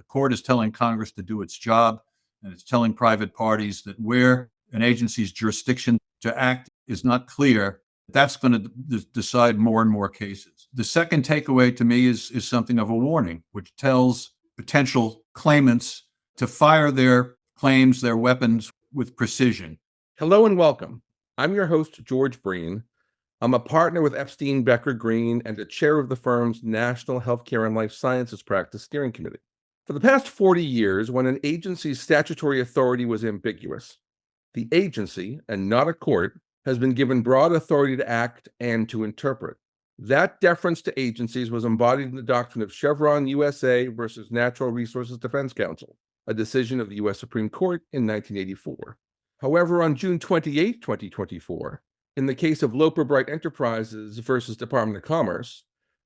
court is telling Congress to do its job, and it's telling private parties that where an agency's jurisdiction to act is not clear, that's going to decide more and more cases. The second takeaway to me is something of a warning, which tells potential claimants to fire their claims, their weapons with precision. Hello and welcome. I'm your host, George Breen. I'm a partner with Epstein Becker Green and a chair of the firm's National Healthcare and Life Sciences Practice Steering Committee. For the past 40 years, when an agency's statutory authority was ambiguous, the agency, and not a court, has been given broad authority to act and to interpret. That deference to agencies was embodied in the doctrine of Chevron USA versus Natural Resources Defense Council, a decision of the U.S. Supreme Court in 1984. However, on June 28, 2024, in the case of Loper Bright Enterprises versus Department of Commerce,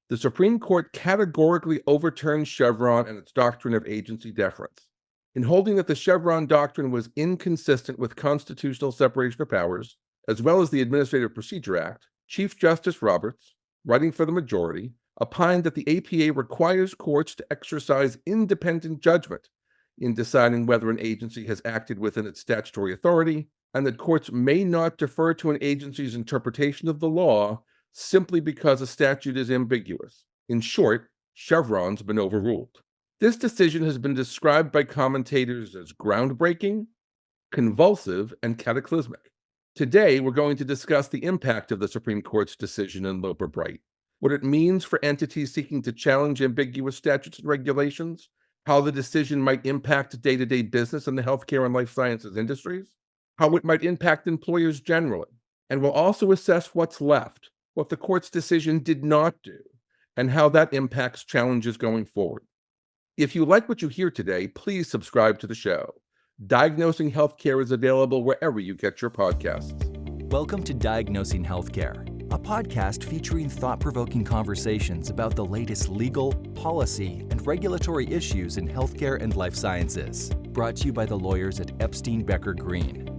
the Supreme Court categorically overturned Chevron and its doctrine of agency deference. In holding that the Chevron doctrine was inconsistent with constitutional separation of powers, as well as the Administrative Procedure Act, Chief Justice Roberts, writing for the majority, opined that the APA requires courts to exercise independent judgment in deciding whether an agency has acted within its statutory authority, and that courts may not defer to an agency's interpretation of the law simply because a statute is ambiguous. In short, Chevron's been overruled. This decision has been described by commentators as groundbreaking, convulsive, and cataclysmic. Today, we're going to discuss the impact of the Supreme Court's decision in Loper Bright, what it means for entities seeking to challenge ambiguous statutes and regulations, how the decision might impact day-to-day business in the healthcare and life sciences industries, how it might impact employers generally, and we'll also assess what's left, what the court's decision did not do, and how that impacts challenges going forward. If you like what you hear today, please subscribe to the show. Diagnosing Healthcare is available wherever you get your podcasts. Welcome to Diagnosing Healthcare, a podcast featuring thought-provoking conversations about the latest legal, policy, and regulatory issues in healthcare and life sciences. Brought to you by the lawyers at Epstein Becker Green.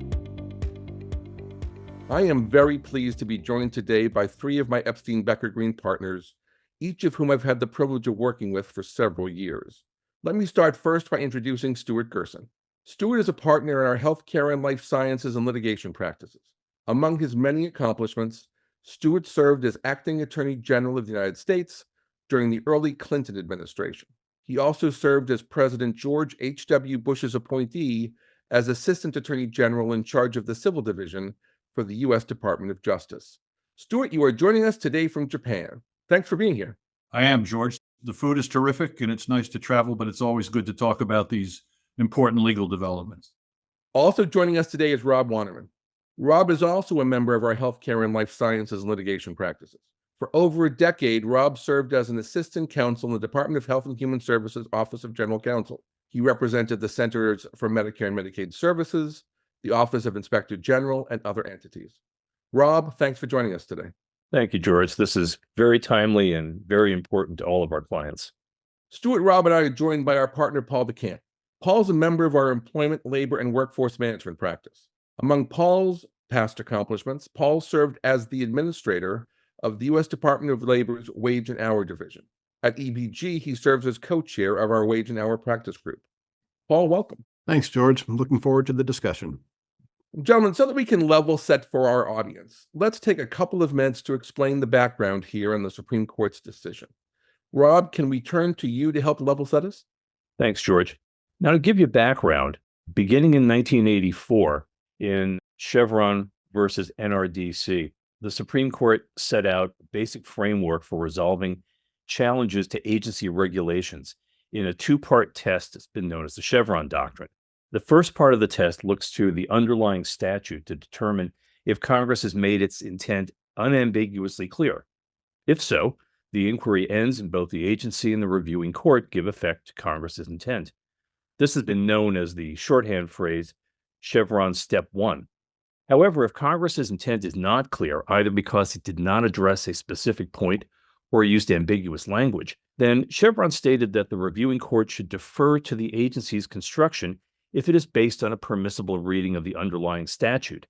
I am very pleased to be joined today by three of my Epstein Becker Green partners, each of whom I've had the privilege of working with for several years. Let me start first by introducing Stuart Gerson. Stuart is a partner in our healthcare and life sciences and litigation practices. Among his many accomplishments, Stuart served as Acting Attorney General of the United States during the early Clinton administration. He also served as President George H.W. Bush's appointee as Assistant Attorney General in charge of the Civil Division for the U.S. Department of Justice. Stuart, you are joining us today from Japan. Thanks for being here. I am, George. The food is terrific, and it's nice to travel, but it's always good to talk about these important legal developments. Also joining us today is Rob Wanerman. Rob is also a member of our healthcare and life sciences and litigation practices. For over a decade, Rob served as an assistant counsel in the Department of Health and Human Services Office of General Counsel. He represented the Centers for Medicare and Medicaid Services, the Office of Inspector General, and other entities. Rob, thanks for joining us today. Thank you, George. This is very timely and very important to all of our clients. Stuart, Rob, and I are joined by our partner, Paul DeCamp. Paul's a member of our employment, labor, and workforce management practice. Among Paul's past accomplishments, Paul served as the administrator of the U.S. Department of Labor's Wage and Hour Division. At EBG, he serves as co-chair of our Wage and Hour Practice Group. Paul, welcome. Thanks, George. I'm looking forward to the discussion. Gentlemen, so that we can level set for our audience, let's take a couple of minutes to explain the background here on the Supreme Court's decision. Rob, can we turn to you to help level set us? Thanks, George. Now, to give you background, beginning in 1984, in Chevron versus NRDC, the Supreme Court set out a basic framework for resolving challenges to agency regulations in a two-part test that's been known as the Chevron doctrine. The first part of the test looks to the underlying statute to determine if Congress has made its intent unambiguously clear. If so, the inquiry ends and both the agency and the reviewing court give effect to Congress's intent. This has been known as the shorthand phrase, Chevron Step 1. However, if Congress's intent is not clear, either because it did not address a specific point or used ambiguous language, then Chevron stated that the reviewing court should defer to the agency's construction if it is based on a permissible reading of the underlying statute,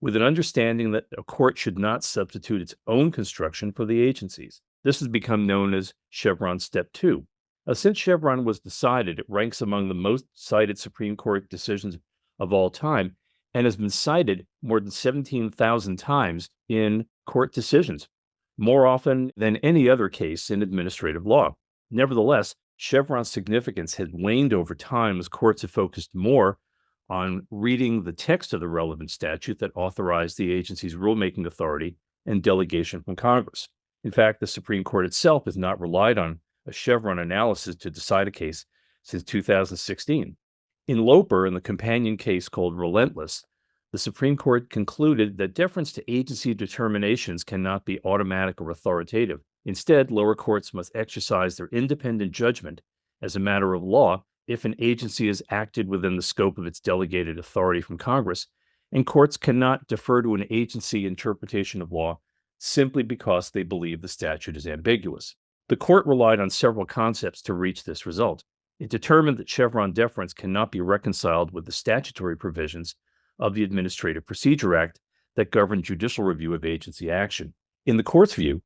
with an understanding that a court should not substitute its own construction for the agency's. This has become known as Chevron Step 2. Since Chevron was decided, it ranks among the most cited Supreme Court decisions of all time and has been cited more than 17,000 times in court decisions, more often than any other case in administrative law. Nevertheless, Chevron's significance has waned over time as courts have focused more on reading the text of the relevant statute that authorized the agency's rulemaking authority and delegation from Congress. In fact, the Supreme Court itself has not relied on a Chevron analysis to decide a case since 2016. In Loper, in the companion case called Relentless, the Supreme Court concluded that deference to agency determinations cannot be automatic or authoritative. Instead, lower courts must exercise their independent judgment as a matter of law if an agency has acted within the scope of its delegated authority from Congress, and courts cannot defer to an agency interpretation of law simply because they believe the statute is ambiguous. The court relied on several concepts to reach this result. It determined that Chevron deference cannot be reconciled with the statutory provisions of the Administrative Procedure Act that govern judicial review of agency action. In the court's view,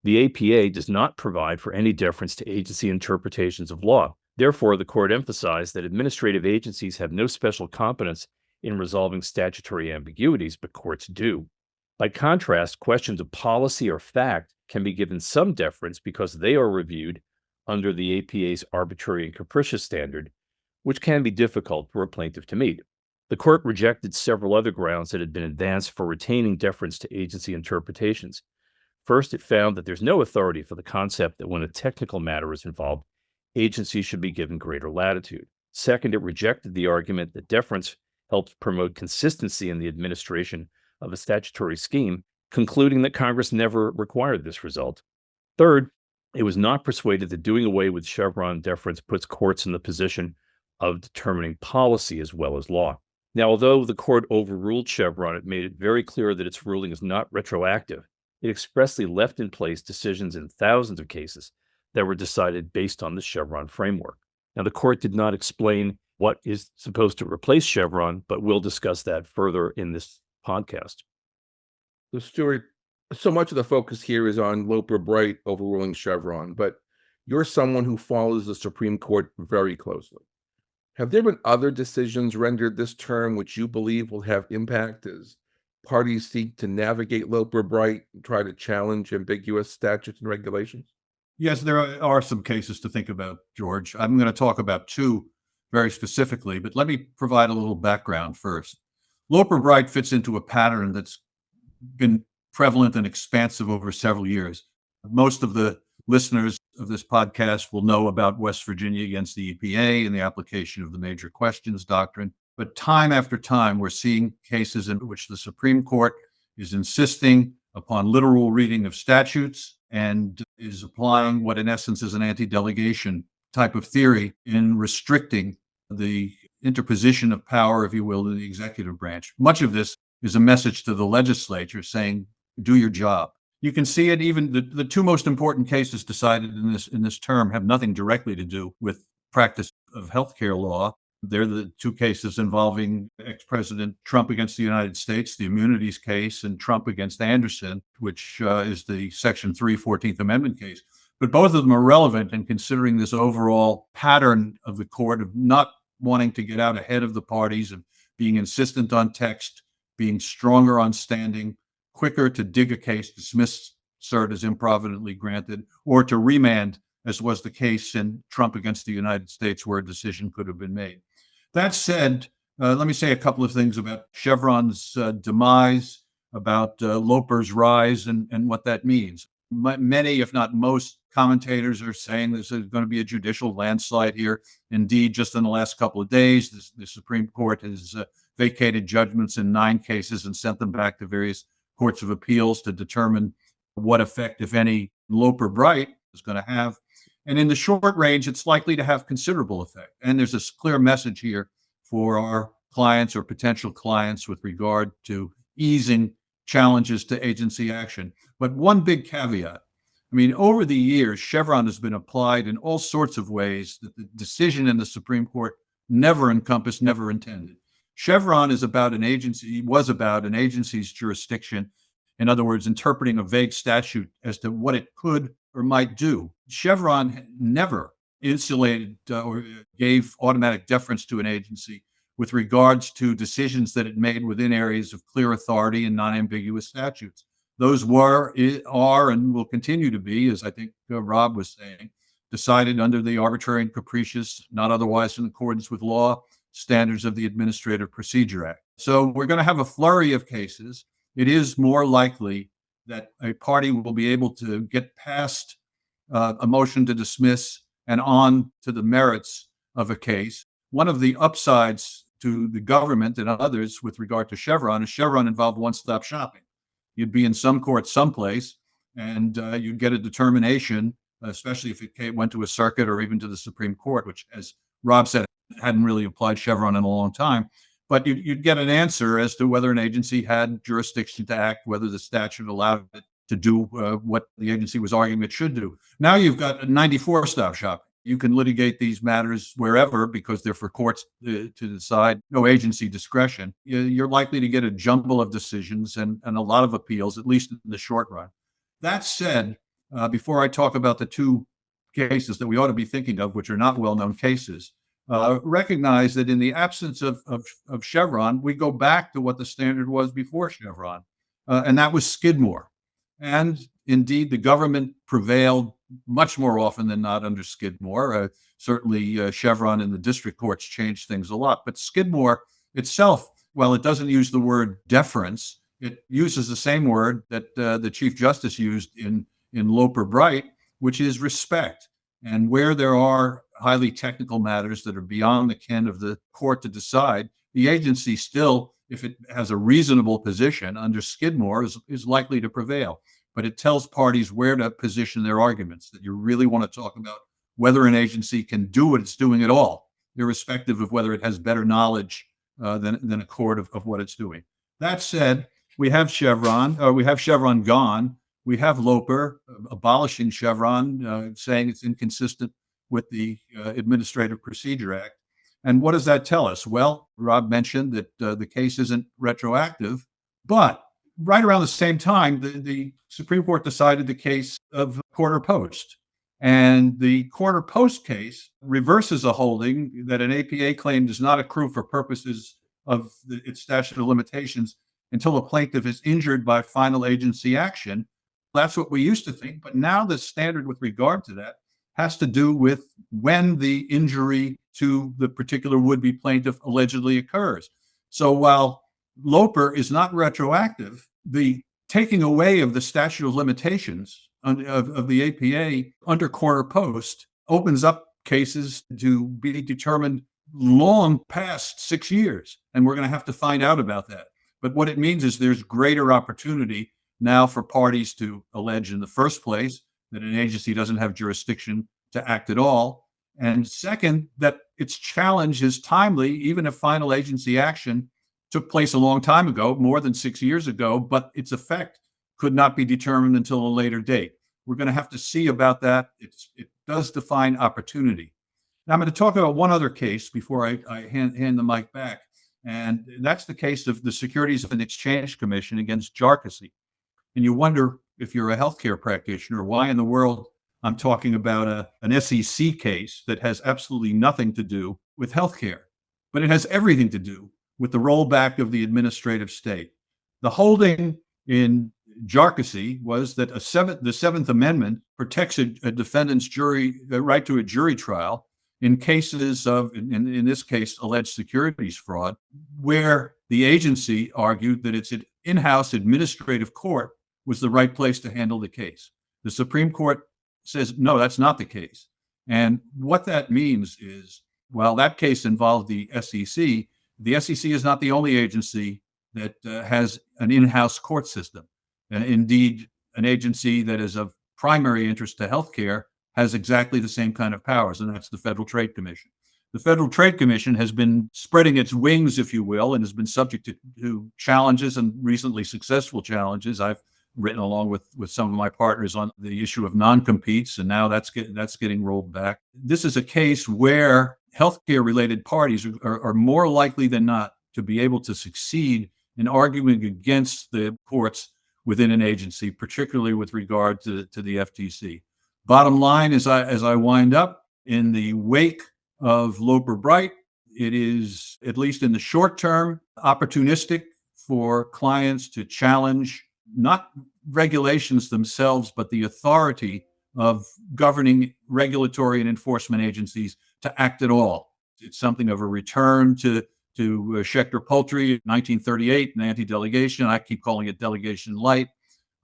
the APA does not provide for any deference to agency interpretations of law. Therefore, the court emphasized that administrative agencies have no special competence in resolving statutory ambiguities, but courts do. By contrast, questions of policy or fact can be given some deference because they are reviewed under the APA's arbitrary and capricious standard, which can be difficult for a plaintiff to meet. The court rejected several other grounds that had been advanced for retaining deference to agency interpretations. First, it found that there's no authority for the concept that when a technical matter is involved, agencies should be given greater latitude. Second, it rejected the argument that deference helps promote consistency in the administration of a statutory scheme, concluding that Congress never required this result. Third, it was not persuaded that doing away with Chevron deference puts courts in the position of determining policy as well as law. Now, although the court overruled Chevron, it made it very clear that its ruling is not retroactive. It expressly left in place decisions in thousands of cases that were decided based on the Chevron framework. Now, the court did not explain what is supposed to replace Chevron, but we'll discuss that further in this podcast. So, Stuart, so much of the focus here is on Loper Bright overruling Chevron, but you're someone who follows the Supreme Court very closely. Have there been other decisions rendered this term which you believe will have impact as parties seek to navigate Loper Bright and try to challenge ambiguous statutes and regulations? Yes, there are some cases to think about, George. I'm going to talk about two very specifically, but let me provide a little background first. Loper Bright fits into a pattern that's been prevalent and expansive over several years. Most of the listeners of this podcast will know about West Virginia against the EPA and the application of the major questions doctrine. But time after time, we're seeing cases in which the Supreme Court is insisting upon literal reading of statutes and is applying what in essence is an anti-delegation type of theory in restricting the interposition of power, if you will, to the executive branch. Much of this is a message to the legislature saying, do your job. You can see it even the two most important cases decided in this term have nothing directly to do with practice of healthcare law. They're the two cases involving ex-President Trump against the United States, the immunities case, and Trump against Anderson, which is the Section 3 14th Amendment case. But both of them are relevant in considering this overall pattern of the court of not wanting to get out ahead of the parties, of being insistent on text, being stronger on standing, quicker to dig a case, dismiss cert as improvidently granted, or to remand, as was the case in Trump against the United States, where a decision could have been made. That said, let me say a couple of things about Chevron's demise, about Loper's rise, and what that means. Many, if not most, commentators are saying this is going to be a judicial landslide here. Indeed, just in the last couple of days, the Supreme Court has vacated judgments in 9 cases and sent them back to various courts of appeals to determine what effect, if any, Loper Bright is going to have. And in the short range, it's likely to have considerable effect. And there's a clear message here for our clients or potential clients with regard to easing challenges to agency action. But one big caveat. I mean, over the years, Chevron has been applied in all sorts of ways that the decision in the Supreme Court never encompassed, never intended. Chevron was about an agency's jurisdiction. In other words, interpreting a vague statute as to what it could or might do. Chevron never insulated or gave automatic deference to an agency with regards to decisions that it made within areas of clear authority and non-ambiguous statutes. Those were, are, and will continue to be, as I think Rob was saying, decided under the arbitrary and capricious, not otherwise in accordance with law, standards of the Administrative Procedure Act. So we're going to have a flurry of cases. It is more likely that a party will be able to get past a motion to dismiss and on to the merits of a case. One of the upsides to the government and others with regard to Chevron is Chevron involved one-stop shopping. You'd be in some court someplace and you'd get a determination, especially if it went to a circuit or even to the Supreme Court, which, as Rob said, hadn't really applied Chevron in a long time. But you'd get an answer as to whether an agency had jurisdiction to act, whether the statute allowed it to do what the agency was arguing it should do. Now you've got a 94-stop shopping. You can litigate these matters wherever because they're for courts to decide, no agency discretion. You're likely to get a jumble of decisions and a lot of appeals, at least in the short run. That said, before I talk about the two cases that we ought to be thinking of, which are not well-known cases, recognize that in the absence of Chevron, we go back to what the standard was before Chevron, and that was Skidmore. And indeed, the government prevailed much more often than not under Skidmore. Certainly, Chevron in the district courts changed things a lot. But Skidmore itself, while it doesn't use the word deference, it uses the same word that the Chief Justice used in Loper Bright, which is respect. And where there are highly technical matters that are beyond the ken of the court to decide, the agency still, if it has a reasonable position under Skidmore, is likely to prevail. But it tells parties where to position their arguments, that you really want to talk about whether an agency can do what it's doing at all, irrespective of whether it has better knowledge than a court of what it's doing. That said, we have Chevron gone. We have Loper abolishing Chevron, saying it's inconsistent with the Administrative Procedure Act. And what does that tell us? Well, Rob mentioned that the case isn't retroactive, but right around the same time, the Supreme Court decided the case of Corner Post. And the Corner Post case reverses a holding that an APA claim does not accrue for purposes of its statute of limitations until a plaintiff is injured by final agency action. That's what we used to think. But now the standard with regard to that has to do with when the injury to the particular would-be plaintiff allegedly occurs. So while Loper is not retroactive, the taking away of the statute of limitations of the APA under Corner Post opens up cases to be determined long past 6 years. And we're going to have to find out about that. But what it means is there's greater opportunity now for parties to allege in the first place that an agency doesn't have jurisdiction to act at all. And second, that its challenge is timely, even if final agency action took place a long time ago, more than 6 years ago, but its effect could not be determined until a later date. We're going to have to see about that. It does define opportunity. Now I'm going to talk about one other case before I hand the mic back, and that's the case of the Securities and Exchange Commission against Jarkissi. And you wonder, if you're a healthcare practitioner, why in the world I'm talking about an SEC case that has absolutely nothing to do with healthcare, but it has everything to do with the rollback of the administrative state. The holding in Jarkissi was that the Seventh Amendment protects a defendant's right to a jury trial in cases of, in this case, alleged securities fraud, where the agency argued that its in-house administrative court was the right place to handle the case. The Supreme Court says, no, that's not the case. And what that means is, while that case involved the SEC is not the only agency that has an in-house court system. And indeed, an agency that is of primary interest to healthcare has exactly the same kind of powers, and that's the Federal Trade Commission. The Federal Trade Commission has been spreading its wings, if you will, and has been subject to challenges, and recently successful challenges. I've written along with some of my partners on the issue of non-competes, and now that's getting rolled back. This is a case where healthcare-related parties are more likely than not to be able to succeed in arguing against the courts within an agency, particularly with regard to the FTC. Bottom line, as I wind up, In the wake of Loper Bright, it is, at least in the short term, opportunistic for clients to challenge not regulations themselves, but the authority of governing regulatory and enforcement agencies to act at all. It's something of a return to Schechter-Poultry, 1938, and anti-delegation. I keep calling it delegation light.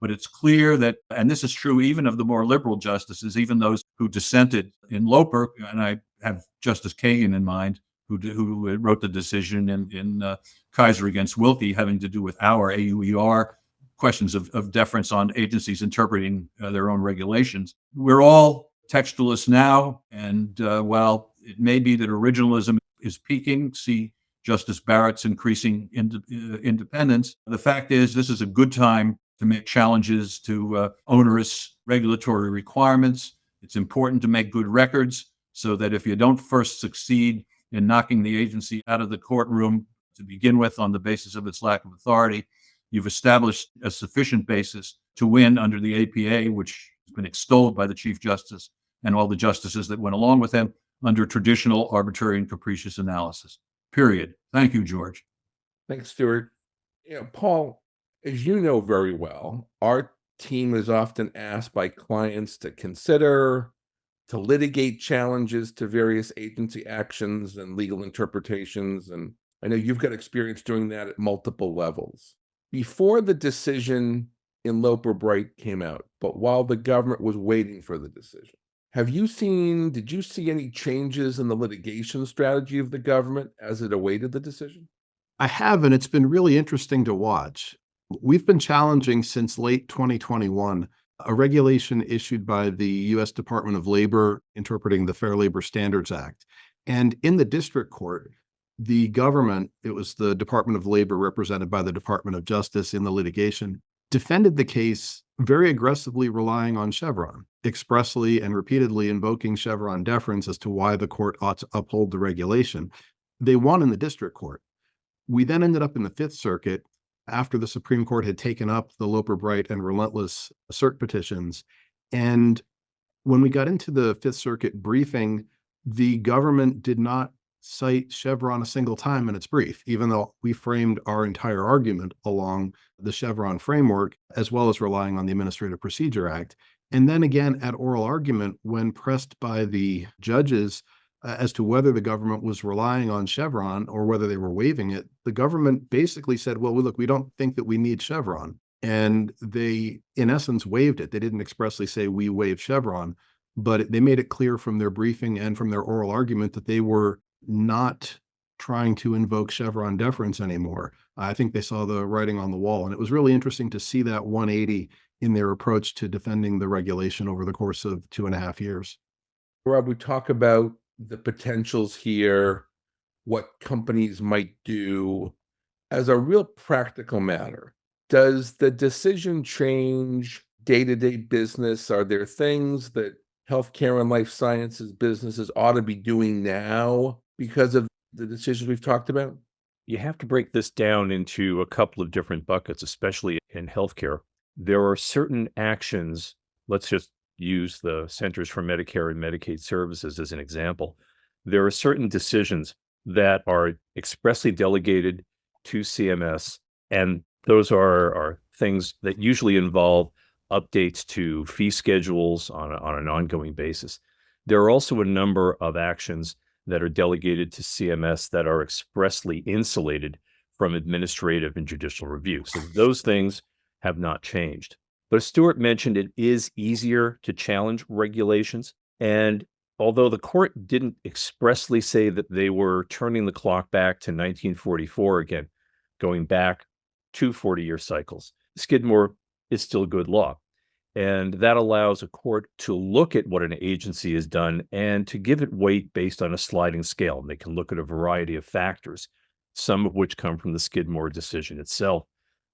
But it's clear that, and this is true even of the more liberal justices, even those who dissented in Loper, and I have Justice Kagan in mind, who wrote the decision in Kaiser against Wilkie, having to do with our AUER questions of deference on agencies interpreting their own regulations. We're all textualists now, and while it may be that originalism is peaking, see Justice Barrett's increasing independence, the fact is this is a good time to make challenges to onerous regulatory requirements. It's important to make good records so that if you don't first succeed in knocking the agency out of the courtroom to begin with on the basis of its lack of authority, you've established a sufficient basis to win under the APA, which has been extolled by the Chief Justice and all the justices that went along with him under traditional arbitrary and capricious analysis. Period. Thank you, George. Thanks, Stuart. Paul, as you know very well, our team is often asked by clients to consider, to litigate challenges to various agency actions and legal interpretations. And I know you've got experience doing that at multiple levels. Before the decision in Loper Bright came out, but while the government was waiting for the decision, did you see any changes in the litigation strategy of the government as it awaited the decision? I have, and it's been really interesting to watch. We've been challenging since late 2021 a regulation issued by the U.S. Department of Labor interpreting the Fair Labor Standards Act. And in the district court, the government, it was the Department of Labor represented by the Department of Justice in the litigation, defended the case very aggressively relying on Chevron, expressly and repeatedly invoking Chevron deference as to why the court ought to uphold the regulation. They won in the district court. We then ended up in the Fifth Circuit after the Supreme Court had taken up the Loper Bright and relentless cert petitions. And when we got into the Fifth Circuit briefing, the government did not cite Chevron a single time in its brief, even though we framed our entire argument along the Chevron framework, as well as relying on the Administrative Procedure Act. And then again, at oral argument, when pressed by the judges as to whether the government was relying on Chevron or whether they were waiving it, the government basically said, well, look, we don't think that we need Chevron. And they, in essence, waived it. They didn't expressly say we waive Chevron, but they made it clear from their briefing and from their oral argument that they were not trying to invoke Chevron deference anymore. I think they saw the writing on the wall. And it was really interesting to see that 180 in their approach to defending the regulation over the course of 2.5 years. Rob, we talk about the potentials here, what companies might do. As a real practical matter, does the decision change day-to-day business? Are there things that healthcare and life sciences businesses ought to be doing now because of the decisions we've talked about? You have to break this down into a couple of different buckets, especially in healthcare. There are certain actions, let's just use the Centers for Medicare and Medicaid Services as an example. There are certain decisions that are expressly delegated to CMS, and those are things that usually involve updates to fee schedules on an ongoing basis. There are also a number of actions that are delegated to CMS that are expressly insulated from administrative and judicial review. So those things have not changed. But as Stuart mentioned, it is easier to challenge regulations. And although the court didn't expressly say that they were turning the clock back to 1944 again, going back 2 40-year cycles, Skidmore is still good law. And that allows a court to look at what an agency has done and to give it weight based on a sliding scale. And they can look at a variety of factors, some of which come from the Skidmore decision itself.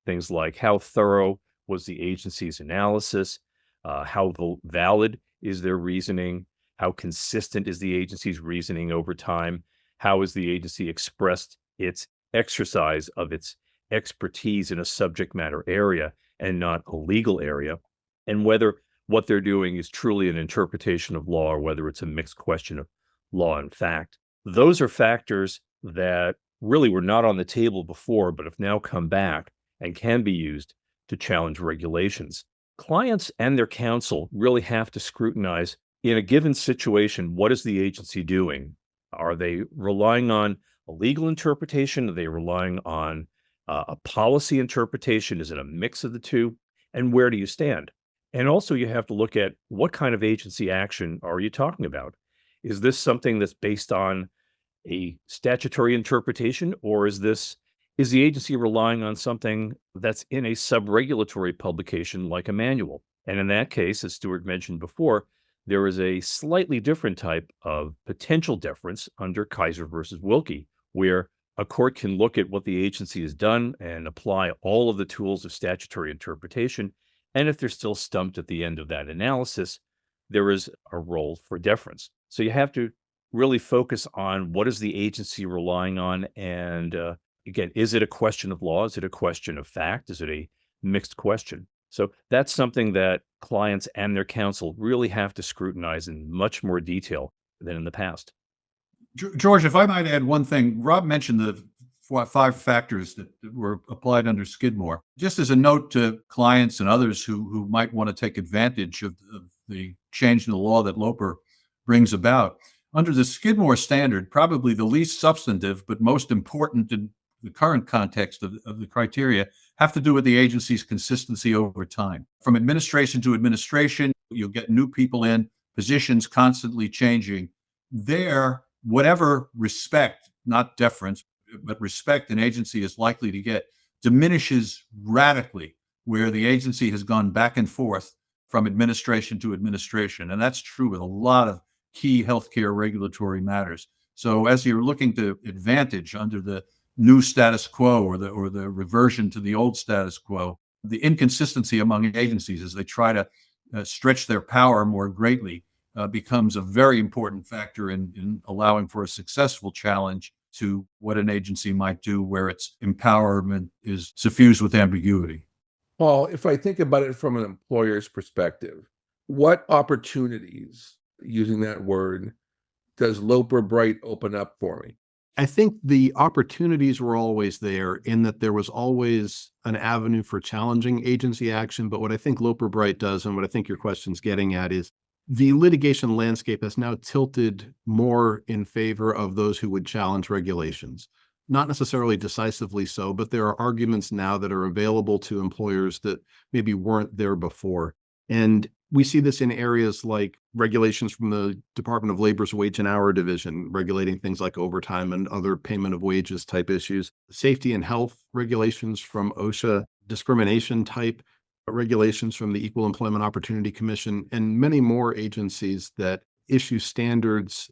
Things like how thorough was the agency's analysis, how valid is their reasoning, how consistent is the agency's reasoning over time, how has the agency expressed its exercise of its expertise in a subject matter area and not a legal area, and whether what they're doing is truly an interpretation of law or whether it's a mixed question of law and fact. Those are factors that really were not on the table before, but have now come back and can be used to challenge regulations. Clients and their counsel really have to scrutinize in a given situation, what is the agency doing? Are they relying on a legal interpretation? Are they relying on a policy interpretation? Is it a mix of the two? And where do you stand? And also, you have to look at what kind of agency action are you talking about? Is this something that's based on a statutory interpretation, or is the agency relying on something that's in a sub-regulatory publication like a manual? And in that case, as Stuart mentioned before, there is a slightly different type of potential deference under Kaiser versus Wilkie, where a court can look at what the agency has done and apply all of the tools of statutory interpretation. And if they're still stumped at the end of that analysis, there is a role for deference. So you have to really focus on what is the agency relying on. And again, is it a question of law? Is it a question of fact? Is it a mixed question? So that's something that clients and their counsel really have to scrutinize in much more detail than in the past. George, if I might add one thing, Rob mentioned the 5 factors that were applied under Skidmore. Just as a note to clients and others who might want to take advantage of the change in the law that Loper brings about, under the Skidmore standard, probably the least substantive but most important in the current context of the criteria have to do with the agency's consistency over time. From administration to administration, you'll get new people in, positions constantly changing. There, whatever respect, not deference, but respect an agency is likely to get diminishes radically where the agency has gone back and forth from administration to administration. And that's true with a lot of key healthcare regulatory matters. So as you're looking to advantage under the new status quo or the reversion to the old status quo, the inconsistency among agencies as they try to stretch their power more greatly becomes a very important factor in allowing for a successful challenge to what an agency might do where its empowerment is suffused with ambiguity. Paul, if I think about it from an employer's perspective, what opportunities, using that word, does Loper Bright open up for me? I think the opportunities were always there in that there was always an avenue for challenging agency action. But what I think Loper Bright does, and what I think your question's getting at, is the litigation landscape has now tilted more in favor of those who would challenge regulations. Not necessarily decisively so, but there are arguments now that are available to employers that maybe weren't there before. And we see this in areas like regulations from the Department of Labor's Wage and Hour Division, regulating things like overtime and other payment of wages type issues, safety and health regulations from OSHA, discrimination type regulations from the Equal Employment Opportunity Commission, and many more agencies that issue standards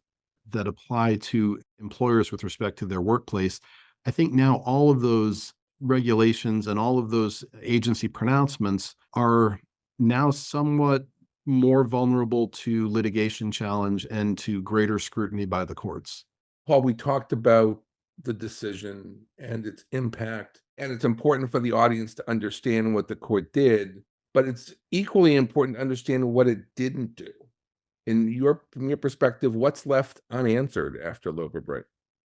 that apply to employers with respect to their workplace. I think now all of those regulations and all of those agency pronouncements are now somewhat more vulnerable to litigation challenge and to greater scrutiny by the courts. Paul, we talked about the decision and its impact, and it's important for the audience to understand what the court did, but it's equally important to understand what it didn't do. From your perspective, what's left unanswered after Loper Bright?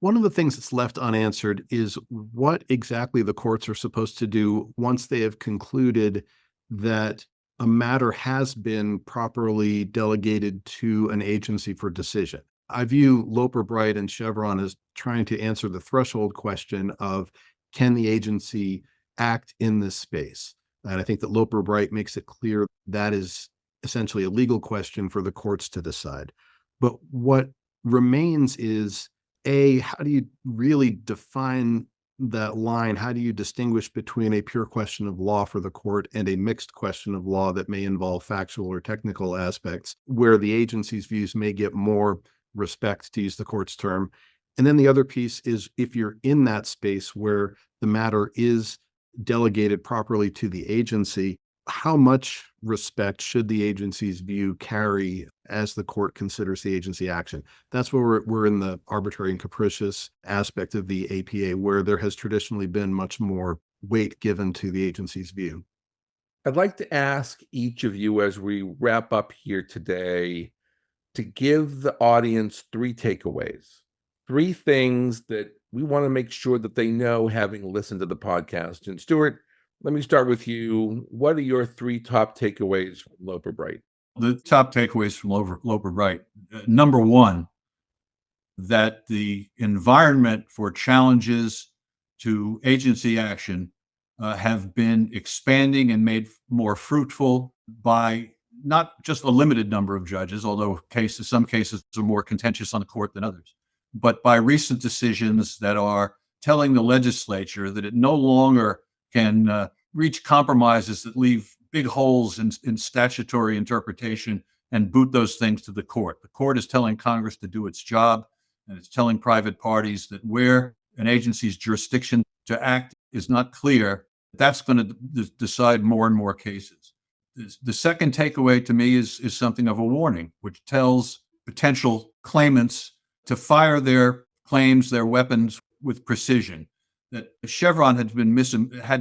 One of the things that's left unanswered is what exactly the courts are supposed to do once they have concluded that a matter has been properly delegated to an agency for decision. I view Loper Bright and Chevron as trying to answer the threshold question of, can the agency act in this space? And I think that Loper Bright makes it clear that is essentially a legal question for the courts to decide. But what remains is, how do you really define that line? How do you distinguish between a pure question of law for the court and a mixed question of law that may involve factual or technical aspects, where the agency's views may get more respect, to use the court's term? And then the other piece is, if you're in that space where the matter is delegated properly to the agency, how much respect should the agency's view carry as the court considers the agency action? That's where we're in the arbitrary and capricious aspect of the APA, where there has traditionally been much more weight given to the agency's view. I'd like to ask each of you as we wrap up here today to give the audience three takeaways, three things that we want to make sure that they know having listened to the podcast. And Stuart, let me start with you. What are your three top takeaways from Loper Bright? The top takeaways from Loper Bright. Number one, that the environment for challenges to agency action have been expanding and made more fruitful by not just a limited number of judges, although some cases are more contentious on the court than others, but by recent decisions that are telling the legislature that it no longer can reach compromises that leave big holes in statutory interpretation and boot those things to the court. The court is telling Congress to do its job, and it's telling private parties that where an agency's jurisdiction to act is not clear, that's going to decide more and more cases. The second takeaway to me is something of a warning, which tells potential claimants to fire their claims, their weapons with precision. That Chevron had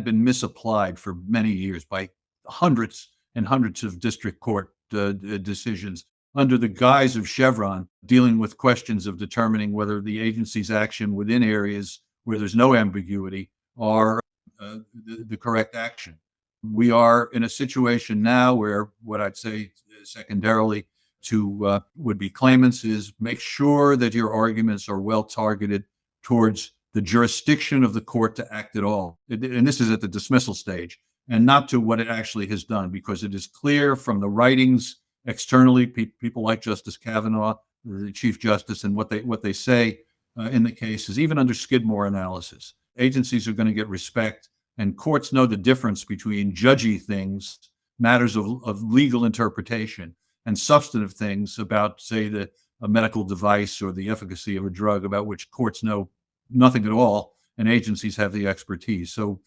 been misapplied for many years by hundreds and hundreds of district court decisions under the guise of Chevron, dealing with questions of determining whether the agency's action within areas where there's no ambiguity are the correct action. We are in a situation now where what I'd say secondarily to would-be claimants is make sure that your arguments are well targeted towards the jurisdiction of the court to act at all. And this is at the dismissal stage, and not to what it actually has done, because it is clear from the writings externally, people like Justice Kavanaugh, the Chief Justice, and what they say in the cases, even under Skidmore analysis, agencies are going to get respect, and courts know the difference between judgy things, matters of legal interpretation, and substantive things about, say, a medical device or the efficacy of a drug, about which courts know nothing at all, and agencies have the expertise. So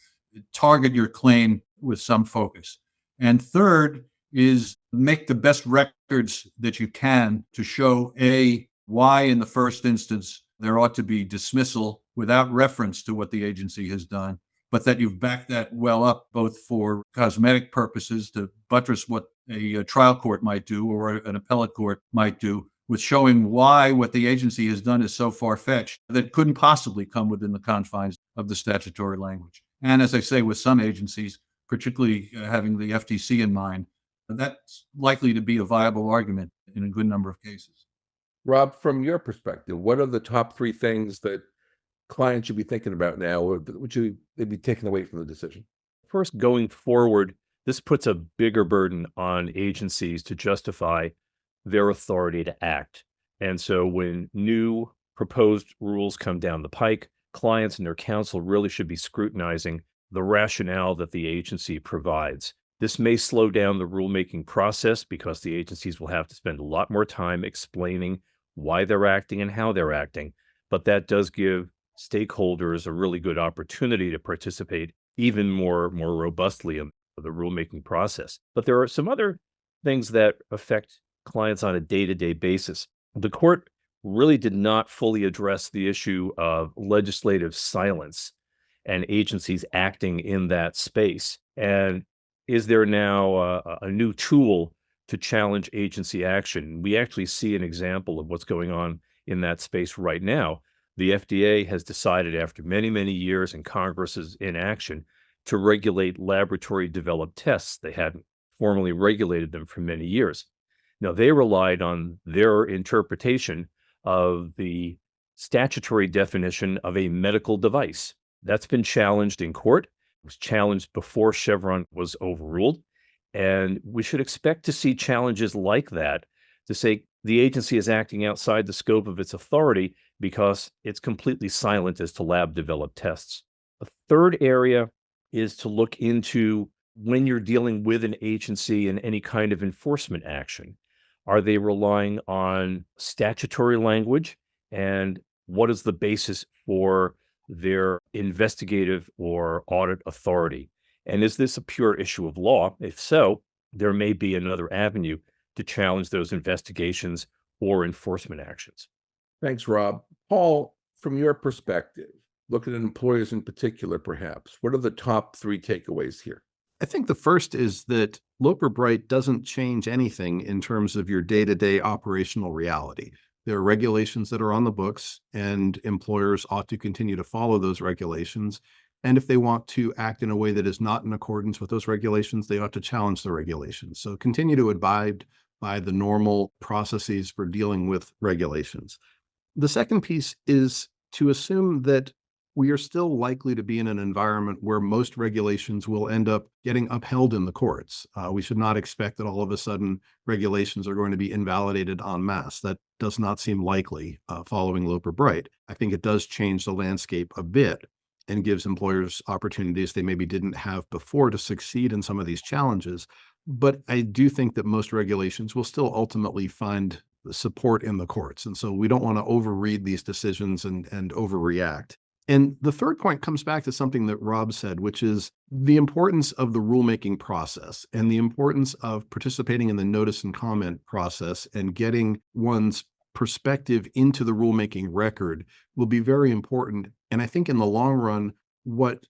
target your claim with some focus. And third is make the best records that you can to show, A, why in the first instance there ought to be dismissal without reference to what the agency has done, but that you've backed that well up, both for cosmetic purposes to buttress what a trial court might do or an appellate court might do, with showing why what the agency has done is so far-fetched that it couldn't possibly come within the confines of the statutory language. And as I say, with some agencies, particularly having the FTC in mind, that's likely to be a viable argument in a good number of cases. Rob, from your perspective, what are the top three things that clients should be thinking about now, or would they be taken away from the decision? First, going forward, this puts a bigger burden on agencies to justify their authority to act. And so when new proposed rules come down the pike, clients and their counsel really should be scrutinizing the rationale that the agency provides. This may slow down the rulemaking process because the agencies will have to spend a lot more time explaining why they're acting and how they're acting, but that does give stakeholders a really good opportunity to participate even more robustly in the rulemaking process. But there are some other things that affect clients on a day-to-day basis. The court really did not fully address the issue of legislative silence and agencies acting in that space. And is there now a new tool to challenge agency action? We actually see an example of what's going on in that space right now. The FDA has decided, after many, many years and Congress is in action, to regulate laboratory-developed tests. They hadn't formally regulated them for many years. Now, they relied on their interpretation of the statutory definition of a medical device. That's been challenged in court. It was challenged before Chevron was overruled. And we should expect to see challenges like that to say the agency is acting outside the scope of its authority because it's completely silent as to lab-developed tests. A third area is to look into when you're dealing with an agency in any kind of enforcement action. Are they relying on statutory language? And what is the basis for their investigative or audit authority? And is this a pure issue of law? If so, there may be another avenue to challenge those investigations or enforcement actions. Thanks, Rob. Paul, from your perspective, looking at employers in particular, perhaps, what are the top three takeaways here? I think the first is that Loper Bright doesn't change anything in terms of your day-to-day operational reality. There are regulations that are on the books, and employers ought to continue to follow those regulations. And if they want to act in a way that is not in accordance with those regulations, they ought to challenge the regulations. So continue to abide by the normal processes for dealing with regulations. The second piece is to assume that we are still likely to be in an environment where most regulations will end up getting upheld in the courts. We should not expect that all of a sudden regulations are going to be invalidated en masse. That does not seem likely following Loper Bright. I think it does change the landscape a bit and gives employers opportunities they maybe didn't have before to succeed in some of these challenges. But I do think that most regulations will still ultimately find support in the courts. And so we don't want to overread these decisions and overreact. And the third point comes back to something that Rob said, which is the importance of the rulemaking process and the importance of participating in the notice and comment process and getting one's perspective into the rulemaking record will be very important. And I think in the long run, what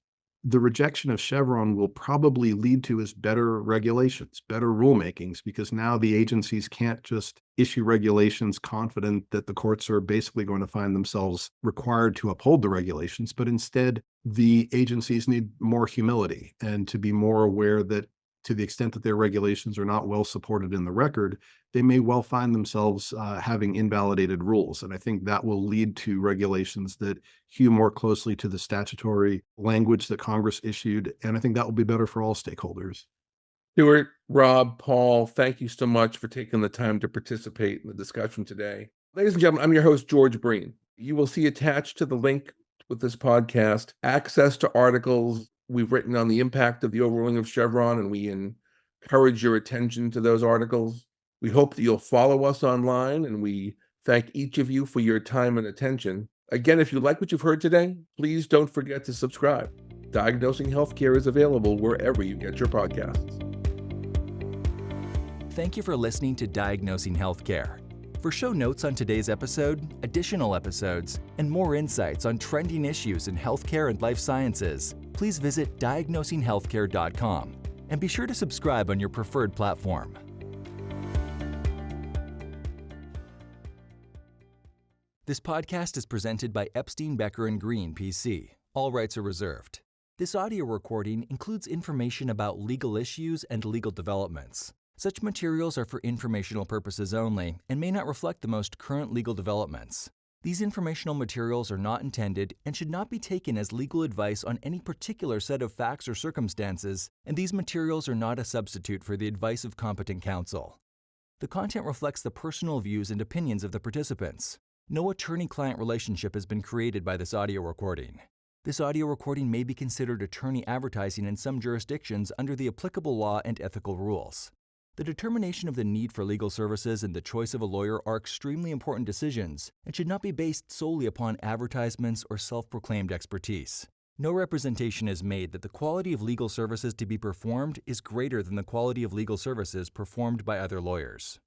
the rejection of Chevron will probably lead to is better regulations, better rulemakings, because now the agencies can't just issue regulations confident that the courts are basically going to find themselves required to uphold the regulations, but instead the agencies need more humility and to be more aware that to the extent that their regulations are not well supported in the record, they may well find themselves having invalidated rules. And I think that will lead to regulations that hew more closely to the statutory language that Congress issued. And I think that will be better for all stakeholders. Stuart, Rob, Paul, thank you so much for taking the time to participate in the discussion today. Ladies and gentlemen, I'm your host, George Breen. You will see attached to the link with this podcast access to articles we've written on the impact of the overruling of Chevron, and we encourage your attention to those articles. We hope that you'll follow us online, and we thank each of you for your time and attention. Again, if you like what you've heard today, please don't forget to subscribe. Diagnosing Healthcare is available wherever you get your podcasts. Thank you for listening to Diagnosing Healthcare. For show notes on today's episode, additional episodes, and more insights on trending issues in healthcare and life sciences, please visit diagnosinghealthcare.com and be sure to subscribe on your preferred platform. This podcast is presented by Epstein Becker Green, PC. All rights are reserved. This audio recording includes information about legal issues and legal developments. Such materials are for informational purposes only and may not reflect the most current legal developments. These informational materials are not intended and should not be taken as legal advice on any particular set of facts or circumstances, and these materials are not a substitute for the advice of competent counsel. The content reflects the personal views and opinions of the participants. No attorney-client relationship has been created by this audio recording. This audio recording may be considered attorney advertising in some jurisdictions under the applicable law and ethical rules. The determination of the need for legal services and the choice of a lawyer are extremely important decisions and should not be based solely upon advertisements or self-proclaimed expertise. No representation is made that the quality of legal services to be performed is greater than the quality of legal services performed by other lawyers.